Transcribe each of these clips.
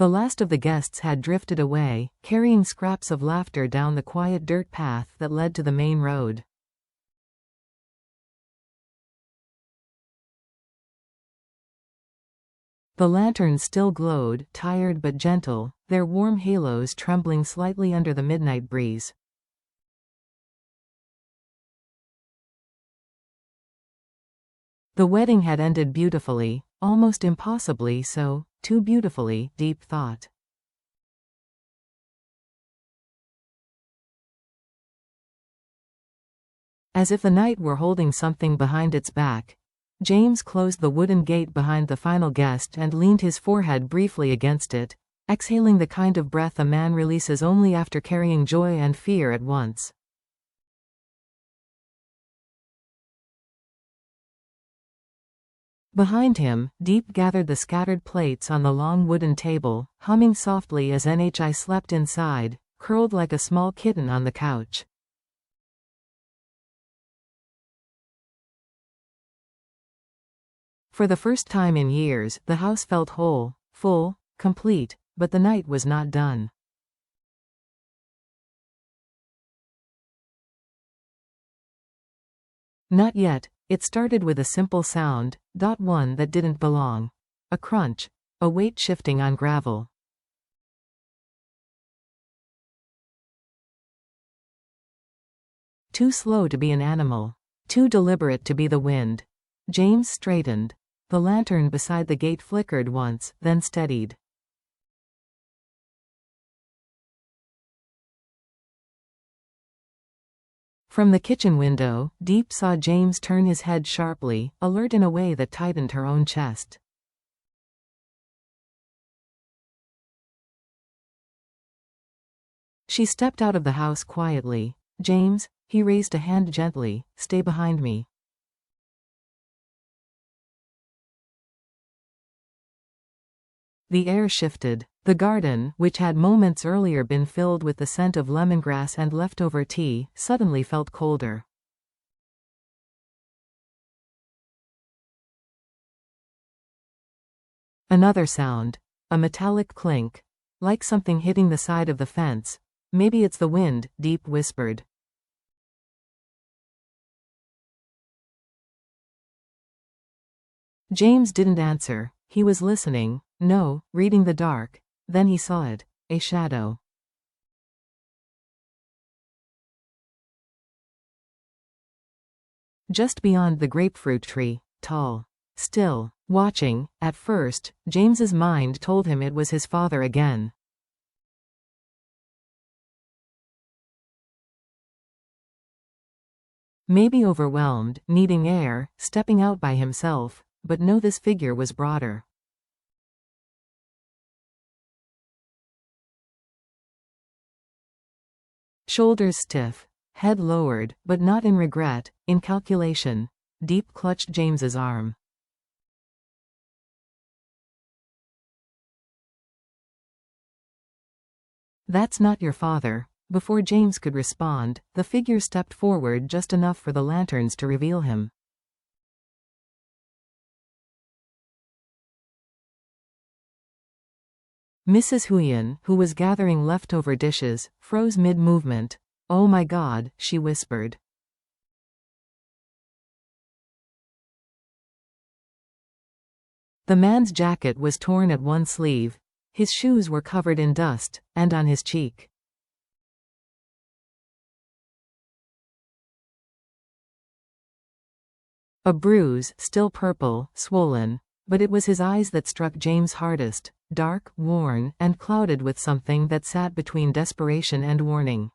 The last of the guests had drifted away, carrying scraps of laughter down the quiet dirt path that led to the main road. The lanterns still glowed, tired but gentle, their warm halos trembling slightly under the midnight breeze. The wedding had ended beautifully, almost impossibly so, too beautifully, Deep thought. As if the night were holding something behind its back, James closed the wooden gate behind the final guest and leaned his forehead briefly against it, exhaling the kind of breath a man releases only after carrying joy and fear at once. Behind him, Deep gathered the scattered plates on the long wooden table, humming softly as Nhi slept inside, curled like a small kitten on the couch. For the first time in years, the house felt whole, full, complete, but the night was not done. Not yet. It started with a simple sound, one that didn't belong. A crunch. A weight shifting on gravel. Too slow to be an animal. Too deliberate to be the wind. James straightened. The lantern beside the gate flickered once, then steadied. From the kitchen window, Deep saw James turn his head sharply, alert in a way that tightened her own chest. She stepped out of the house quietly. James, he raised a hand gently, stay behind me. The air shifted. The garden, which had moments earlier been filled with the scent of lemongrass and leftover tea, suddenly felt colder. Another sound. A metallic clink. Like something hitting the side of the fence. Maybe it's the wind, Deep whispered. James didn't answer. He was listening. No, reading the dark. Then he saw it. A shadow. Just beyond the grapefruit tree, tall. Still. Watching. At first, James's mind told him it was his father again. Maybe overwhelmed, needing air, stepping out by himself, but no, this figure was broader. Shoulders stiff, head lowered, but not in regret, in calculation. Deep clutched James's arm. That's not your father. Before James could respond, the figure stepped forward just enough for the lanterns to reveal him. Mrs. Quynh, who was gathering leftover dishes, froze mid-movement. "Oh my God," she whispered. The man's jacket was torn at one sleeve. His shoes were covered in dust, and on his cheek. A bruise, still purple, swollen. But it was his eyes that struck James hardest, dark, worn, and clouded with something that sat between desperation and warning.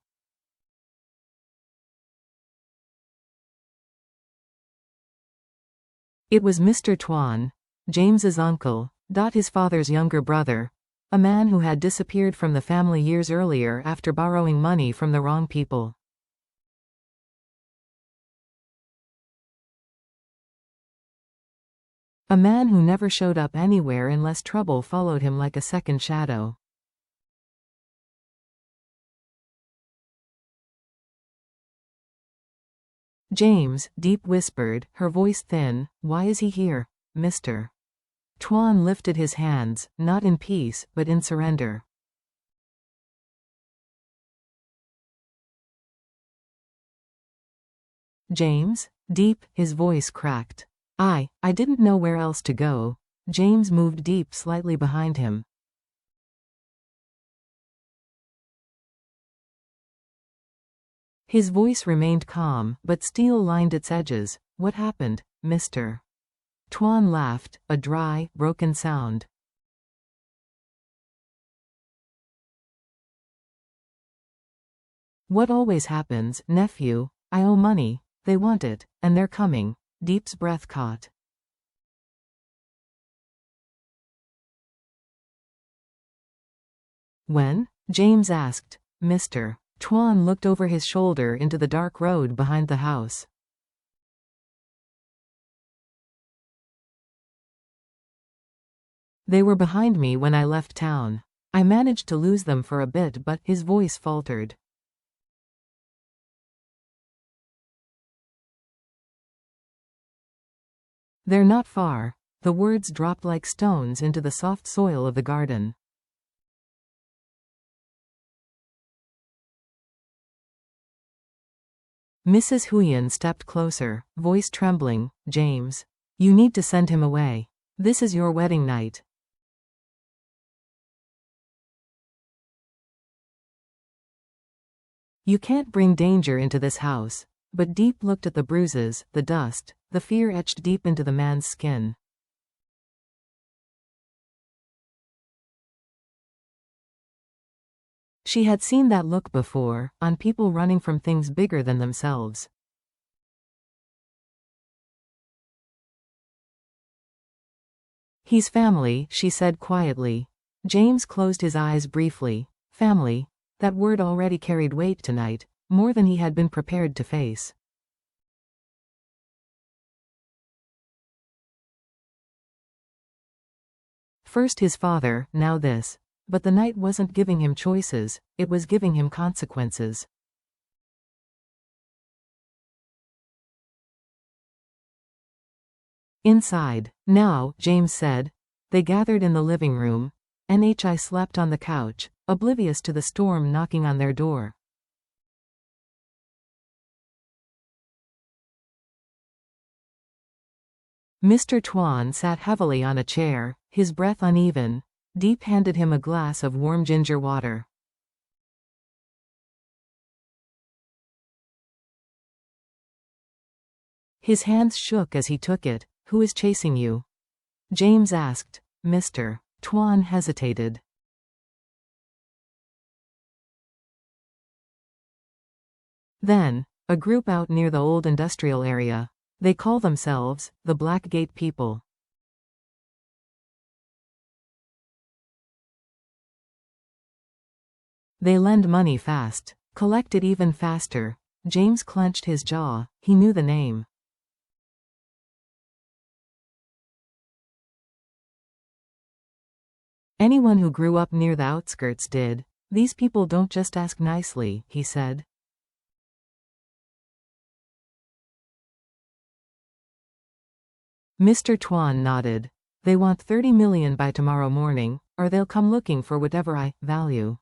It was Mr. Chuc, James's uncle, his father's younger brother, a man who had disappeared from the family years earlier after borrowing money from the wrong people. A man who never showed up anywhere unless trouble followed him like a second shadow. "James," Deep whispered, her voice thin, "why is he here, Mr. Tuan lifted his hands, not in peace, but in surrender. James? Deep, his voice cracked. I didn't know where else to go. James moved Deep slightly behind him. His voice remained calm, but steel lined its edges. What happened, mister? Tuan laughed, a dry, broken sound. What always happens, nephew? I owe money. They want it, and they're coming. Deep's breath caught. When? James asked. Mister. Tuan looked over his shoulder into the dark road behind the house. They were behind me when I left town. I managed to lose them for a bit, but his voice faltered. They're not far. The words dropped like stones into the soft soil of the garden. Mrs. Quynh stepped closer, voice trembling. James. You need to send him away. This is your wedding night. You can't bring danger into this house. But Deep looked at the bruises, the dust, the fear etched deep into the man's skin. She had seen that look before, on people running from things bigger than themselves. He's family, she said quietly. James closed his eyes briefly. Family. That word already carried weight tonight, more than he had been prepared to face. First his father, now this. But the night wasn't giving him choices, it was giving him consequences. Inside, now, James said. They gathered in the living room. NHI slept on the couch, oblivious to the storm knocking on their door. Mr. Tuan sat heavily on a chair, his breath uneven. Deep handed him a glass of warm ginger water. His hands shook as he took it. Who is chasing you? James asked. Mr. Tuan hesitated. Then, a group out near the old industrial area. They call themselves the Black Gate People. They lend money fast, collect it even faster. James clenched his jaw. He knew the name. Anyone who grew up near the outskirts did. These people don't just ask nicely, he said. Mr. Tuan nodded. They want 30 million by tomorrow morning, or they'll come looking for whatever I value.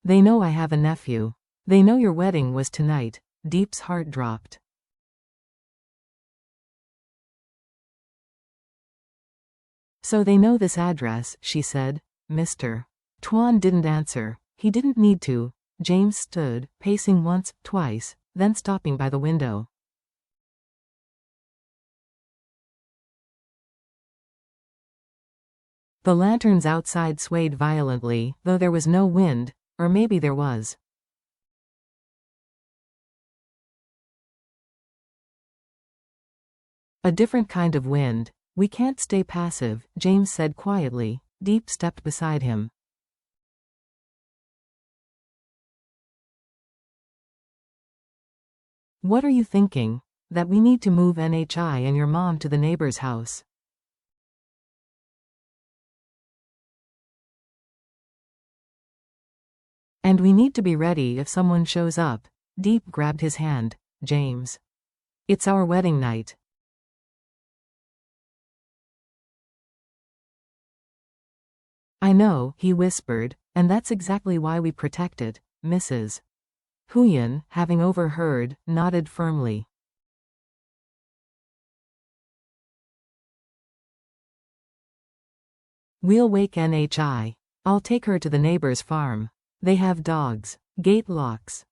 They know I have a nephew. They know your wedding was tonight. Deep's heart dropped. So they know this address, she said. Mr. Tuan didn't answer. He didn't need to. James stood, pacing once, twice, then stopping by the window. The lanterns outside swayed violently, though there was no wind, or maybe there was. A different kind of wind. We can't stay passive, James said quietly. Deep stepped beside him. What are you thinking? That we need to move NHI and your mom to the neighbor's house. And we need to be ready if someone shows up. Deep grabbed his hand. James. It's our wedding night. I know, he whispered, and that's exactly why we protect it, Mrs. Quynh, having overheard, nodded firmly. We'll wake NHI. I'll take her to the neighbor's farm. They have dogs. Gate locks.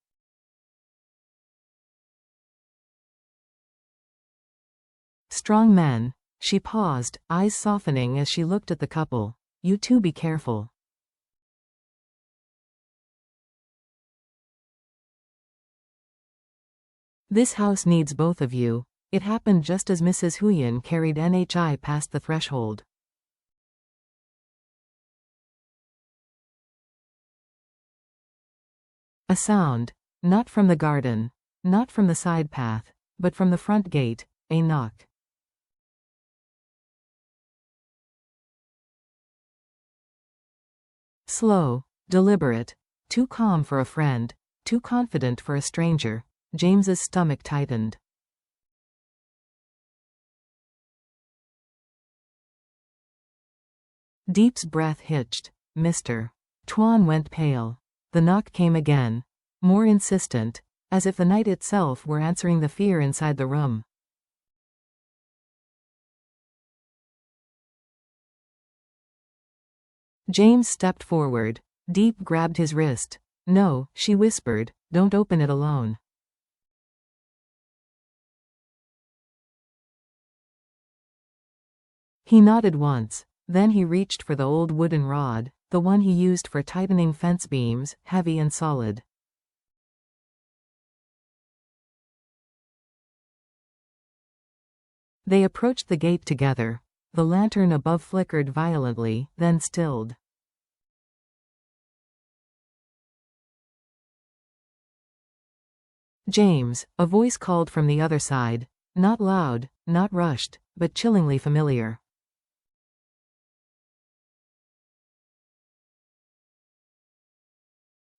Strong men. She paused, eyes softening as she looked at the couple. You two be careful. This house needs both of you. It happened just as Mrs. Quynh carried NHI past the threshold. A sound. Not from the garden. Not from the side path. But from the front gate. A knock. Slow. Deliberate. Too calm for a friend. Too confident for a stranger. James's stomach tightened. Deep's breath hitched. Mr. Tuan went pale. The knock came again. More insistent, as if the night itself were answering the fear inside the room. James stepped forward. Deep grabbed his wrist. No, she whispered, don't open it alone. He nodded once. Then he reached for the old wooden rod, the one he used for tightening fence beams, heavy and solid. They approached the gate together. The lantern above flickered violently, then stilled. James, a voice called from the other side. Not loud, not rushed, but chillingly familiar.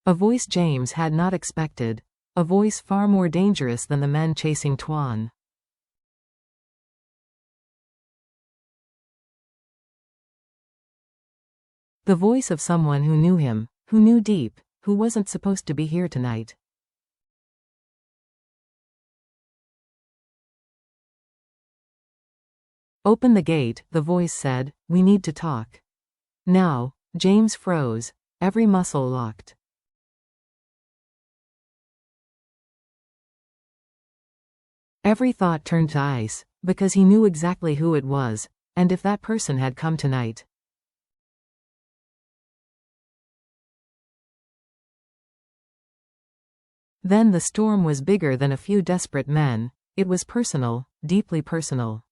A voice James had not expected. A voice far more dangerous than the men chasing Tuan. The voice of someone who knew him, who knew Deep, who wasn't supposed to be here tonight. Open the gate, the voice said, we need to talk. Now. James froze, every muscle locked. Every thought turned to ice, because he knew exactly who it was, and if that person had come tonight. Then the storm was bigger than a few desperate men. It was personal, deeply personal.